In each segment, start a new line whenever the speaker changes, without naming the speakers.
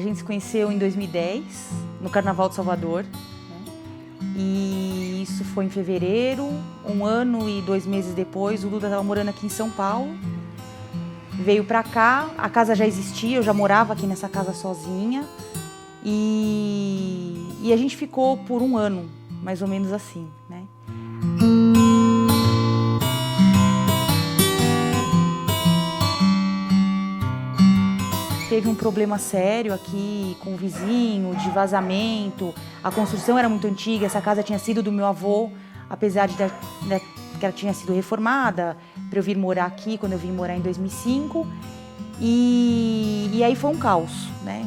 gente se conheceu em 2010, no Carnaval de Salvador, né? E isso foi em fevereiro. 1 ano e 2 meses depois, o Duda estava morando aqui em São Paulo. Veio pra cá, a casa já existia, eu já morava aqui nessa casa sozinha. E a gente ficou por 1 ano, mais ou menos assim, né? Teve um problema sério aqui com o vizinho, de vazamento. A construção era muito antiga, essa casa tinha sido do meu avô, apesar de que ela tinha sido reformada, para eu vir morar aqui, quando eu vim morar em 2005. E aí foi um caos, né?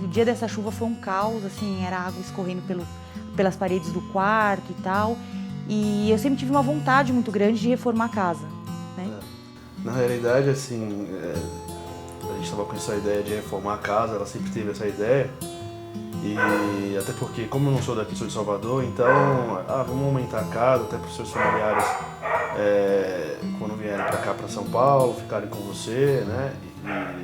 O dia dessa chuva foi um caos, assim, era água escorrendo pelas paredes do quarto e tal. E eu sempre tive uma vontade muito grande de reformar a casa, né?
Na realidade, assim, a gente estava com essa ideia de reformar a casa, ela sempre teve essa ideia. E até porque, como eu não sou daqui, sou de Salvador, então, vamos aumentar a casa, até para os seus familiares, quando vierem para cá, para São Paulo, ficarem com você, né?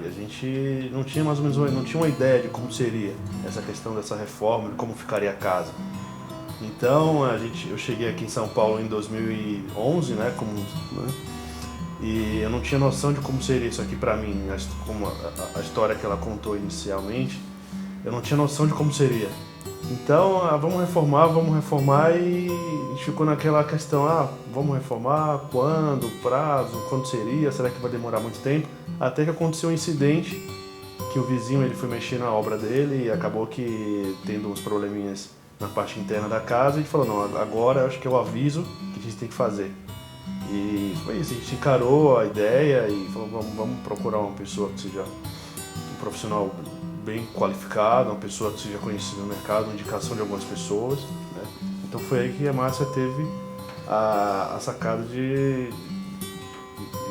E a gente não tinha mais ou menos, não tinha uma ideia de como seria essa questão dessa reforma, de como ficaria a casa. Então, eu cheguei aqui em São Paulo em 2011, né? E eu não tinha noção de como seria isso aqui para mim, como a história que ela contou inicialmente. Eu não tinha noção de como seria. Então, vamos reformar e a gente ficou naquela questão, vamos reformar, quando, prazo, quando seria, será que vai demorar muito tempo? Até que aconteceu um incidente que o vizinho ele foi mexer na obra dele e acabou que tendo uns probleminhas na parte interna da casa e ele falou, não, agora eu acho que é o aviso que a gente tem que fazer. E foi isso, a gente encarou a ideia e falou, vamos procurar uma pessoa que seja um profissional bem qualificado, uma pessoa que seja conhecida no mercado, uma indicação de algumas pessoas, né? Então foi aí que a Márcia teve a sacada de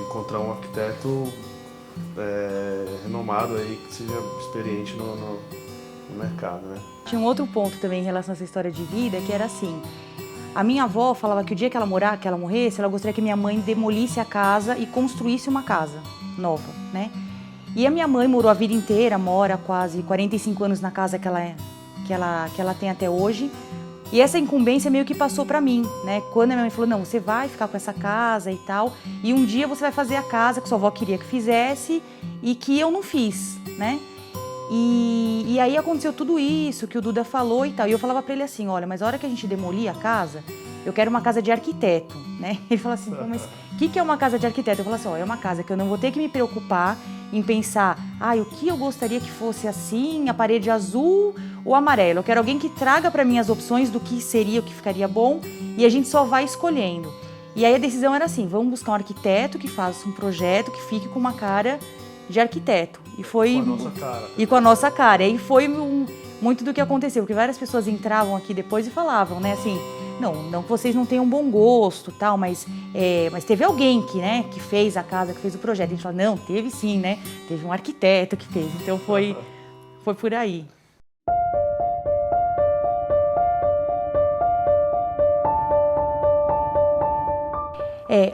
encontrar um arquiteto renomado aí, que seja experiente no mercado, né?
Tinha um outro ponto também em relação a essa história de vida, que era assim, a minha avó falava que o dia que ela morresse, ela gostaria que minha mãe demolisse a casa e construísse uma casa nova, né? E a minha mãe morou a vida inteira, mora quase 45 anos na casa que ela tem até hoje. E essa incumbência meio que passou pra mim, né? Quando a minha mãe falou, não, você vai ficar com essa casa e tal, e um dia você vai fazer a casa que sua avó queria que fizesse e que eu não fiz, né? E aí aconteceu tudo isso que o Duda falou e tal. E eu falava pra ele assim, olha, mas a hora que a gente demolir a casa, eu quero uma casa de arquiteto, né? Ele falou assim, mas o que é uma casa de arquiteto? Eu falei assim, é uma casa que eu não vou ter que me preocupar em pensar, o que eu gostaria que fosse assim, a parede azul ou amarelo. Eu quero alguém que traga para mim as opções do que seria, o que ficaria bom, e a gente só vai escolhendo. E aí a decisão era assim, vamos buscar um arquiteto que faça um projeto que fique com uma cara de arquiteto. E foi
com a nossa cara.
E com a nossa cara. E foi muito do que aconteceu, porque várias pessoas entravam aqui depois e falavam, né, assim, não que vocês não tenham bom gosto, tal, mas teve alguém que fez a casa, que fez o projeto. A gente fala, não, teve sim, né? Teve um arquiteto que fez. Então foi por aí.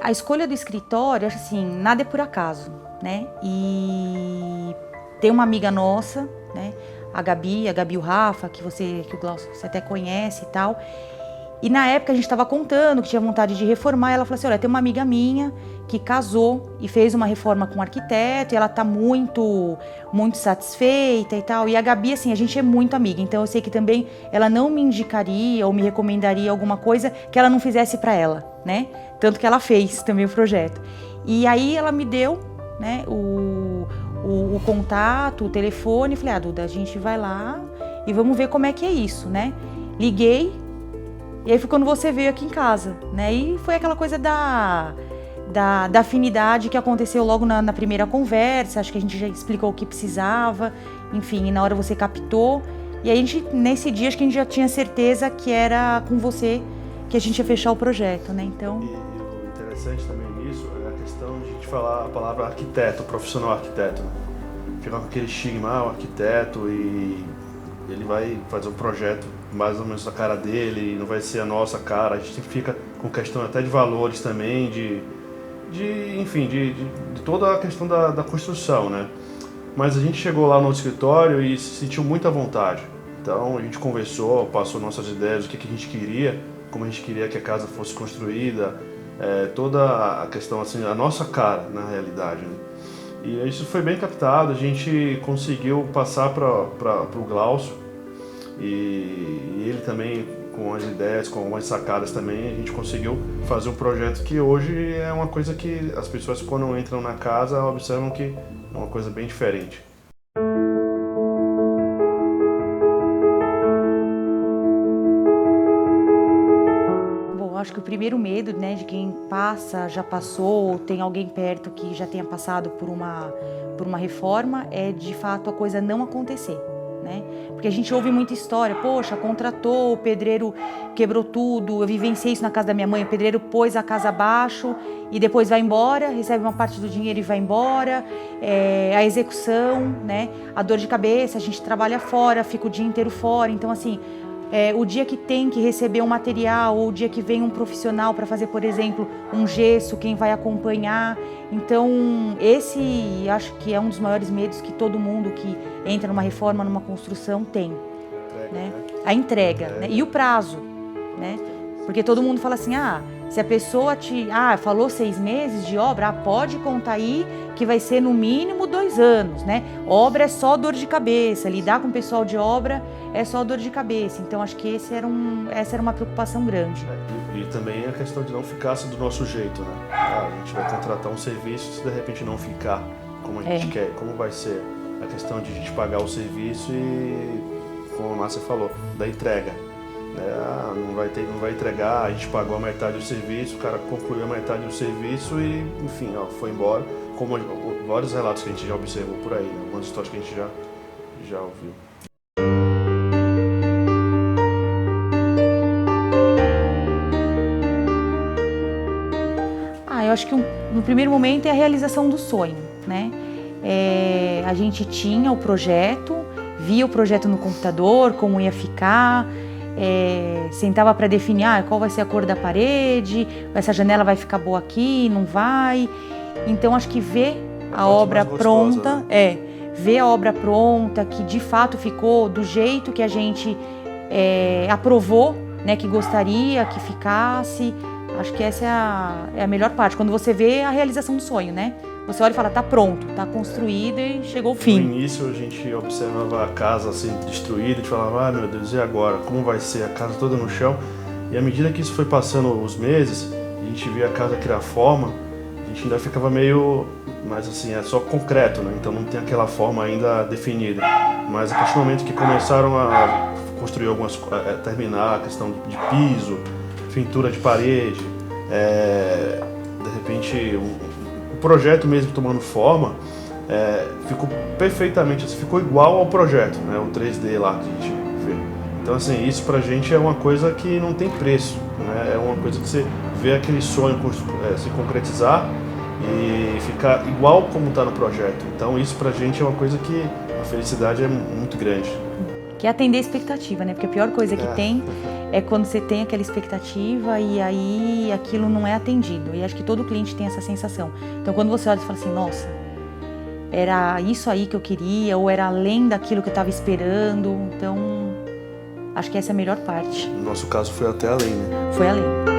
A escolha do escritório, acho assim, nada é por acaso, né? E tem uma amiga nossa, né? A Gabi e o Rafa, que o Glaucio, você até conhece e tal. E na época a gente estava contando que tinha vontade de reformar, e ela falou assim, olha, tem uma amiga minha que casou e fez uma reforma com um arquiteto, e ela tá muito, muito satisfeita e tal. E a Gabi, assim, a gente é muito amiga, então eu sei que também ela não me indicaria ou me recomendaria alguma coisa que ela não fizesse para ela, né? Tanto que ela fez também o projeto. E aí ela me deu, né, o contato, o telefone, e falei, Duda, a gente vai lá e vamos ver como é que é isso, né? Liguei. E aí foi quando você veio aqui em casa, né? E foi aquela coisa da afinidade que aconteceu logo na primeira conversa. Acho que a gente já explicou o que precisava. Enfim, e na hora você captou. E aí, nesse dia, acho que a gente já tinha certeza que era com você que a gente ia fechar o projeto, né? Então...
E o interessante também nisso é a questão de a gente falar a palavra arquiteto, profissional arquiteto, né? Ficar com aquele estigma, o arquiteto, e ele vai fazer um projeto mais ou menos da cara dele, não vai ser a nossa cara. A gente fica com questão até de valores também, enfim, de toda a questão da construção, né? mas a gente chegou lá no escritório e se sentiu muito à vontade. Então a gente conversou, passou nossas ideias, o que a gente queria, como a gente queria que a casa fosse construída, toda a questão, assim, a nossa cara, na realidade, né? E isso foi bem captado, a gente conseguiu passar para o Glaucio e ele também, com as ideias, com algumas sacadas também, a gente conseguiu fazer um projeto que hoje é uma coisa que as pessoas, quando entram na casa, observam que é uma coisa bem diferente.
Acho que o primeiro medo, né, de quem passa, já passou, ou tem alguém perto que já tenha passado por uma reforma, é de fato a coisa não acontecer, né? Porque a gente ouve muita história, poxa, contratou, o pedreiro quebrou tudo, eu vivenciei isso na casa da minha mãe, o pedreiro pôs a casa abaixo e depois vai embora, recebe uma parte do dinheiro e vai embora, a execução, né, a dor de cabeça, a gente trabalha fora, fica o dia inteiro fora, então assim, o dia que tem que receber um material, ou o dia que vem um profissional para fazer, por exemplo, um gesso, quem vai acompanhar. Então, esse acho que é um dos maiores medos que todo mundo que entra numa reforma, numa construção tem. Né? A entrega, né? E o prazo, né? Porque todo mundo fala assim, se a pessoa falou 6 meses de obra, pode contar aí que vai ser no mínimo 2 anos, né? Obra é só dor de cabeça, lidar com o pessoal de obra é só dor de cabeça. Então acho que essa era uma preocupação grande.
E também a questão de não ficar do nosso jeito, né? A gente vai contratar um serviço, se de repente não ficar como a gente quer, como vai ser a questão de a gente pagar o serviço e, como a Márcia falou, da entrega. Não vai entregar, a gente pagou a metade do serviço, o cara concluiu a metade do serviço e, enfim, foi embora. Como vários relatos que a gente já observou por aí, algumas histórias que a gente já ouviu.
Eu acho que no primeiro momento é a realização do sonho, né? A gente tinha o projeto, via o projeto no computador, como ia ficar, sentava para definir qual vai ser a cor da parede, essa janela vai ficar boa aqui, não vai. Então acho que ver a obra pronta, né? Ver a obra pronta, que de fato ficou do jeito que a gente aprovou, né, que gostaria que ficasse. Acho que essa é a melhor parte, quando você vê a realização do sonho, né? Você olha e fala, tá pronto, tá construída e chegou o fim.
No início a gente observava a casa assim destruída, a gente falava, meu Deus, e agora? Como vai ser? A casa toda no chão. E à medida que isso foi passando os meses, a gente via a casa criar forma, a gente ainda ficava meio, mas assim, é só concreto, né? Então não tem aquela forma ainda definida. Mas a partir do momento que começaram a construir terminar a questão de piso, pintura de parede, de repente o projeto mesmo tomando forma, ficou perfeitamente, ficou igual ao projeto, né, o 3D lá que a gente vê. Então assim, isso pra gente é uma coisa que não tem preço, né, é uma coisa que você vê aquele sonho se concretizar e ficar igual como está no projeto. Então isso pra gente é uma coisa que a felicidade é muito grande.
Que é atender a expectativa, né? Porque a pior coisa que tem é quando você tem aquela expectativa e aí aquilo não é atendido. E acho que todo cliente tem essa sensação. Então quando você olha e fala assim, nossa, era isso aí que eu queria, ou era além daquilo que eu estava esperando. Então, acho que essa é a melhor parte.
No nosso caso foi até além, né?
Foi além.